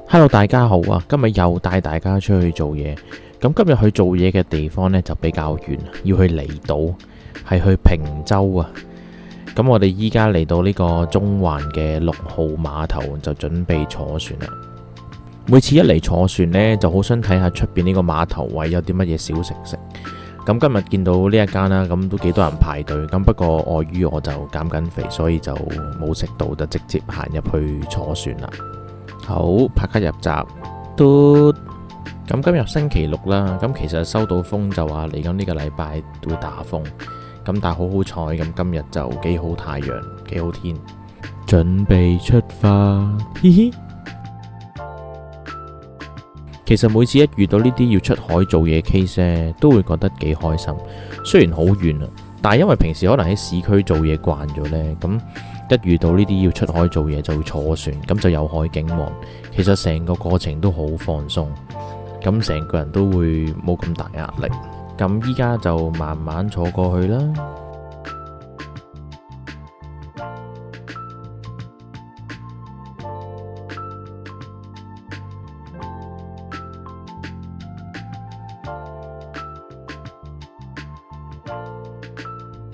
Hello，大家好啊！今日又帶大家出去做嘢。咁今日去做嘢嘅地方呢，就比較遠，要去離島，係去坪洲啊。咁我哋依家嚟到呢個中環嘅6號碼頭，就準備坐船啦。每次一嚟坐船呢，就好想睇下出邊呢個碼頭位有啲乜嘢小食食。咁今日見到呢一間啦，咁都幾多人排隊。咁不過礙於我就減緊肥，所以就冇食到，就直接行入去坐船啦。好，拍卡入閘都。咁今日星期六啦，咁其實收到風就話嚟緊呢個禮拜會打風，咁但係好彩，咁今日就幾好太陽，幾好天，準備出發，嘻嘻。其實每次一遇到呢啲要出海做嘢 case 都會覺得幾開心。雖然好遠啊，但係因為平時可能喺市區做嘢慣咗呢，咁一遇到呢啲要出海做嘢就會坐船，咁就有海景望。其實成個過程都好放鬆，咁成個人都會冇咁大壓力。咁依家就慢慢坐過去啦。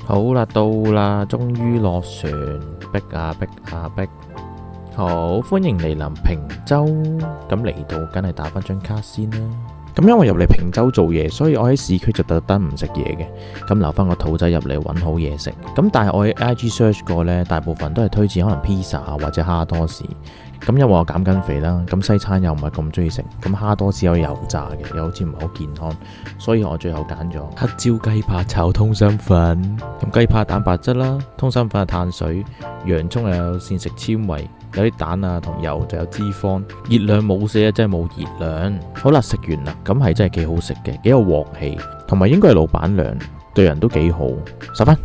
好啦，到啦，終於落船，逼啊逼啊逼！好，歡迎嚟臨坪洲。咁嚟到，梗係打返張卡先啦。咁因為入嚟坪洲做嘢，所以我喺市區就特登唔食嘢嘅，咁留翻個肚仔入嚟揾好嘢食。咁但係我喺 IG search 過呢，大部分都係推薦可能 pizza 或者蝦多士。咁因為我減緊肥啦，咁西餐又唔係咁中意食，咁蝦多士有油炸嘅，又好似唔係好健康，所以我最後揀咗黑椒雞扒炒通心粉。咁雞扒蛋白質啦，通心粉係碳水，洋葱又有膳食纖維，有啲蛋啊同油就有脂肪，熱量冇寫啊，真係冇熱量。好啦，食完啦，咁係真係幾好食嘅，幾有鑊氣，同埋應該係老闆娘對人都幾好，10分。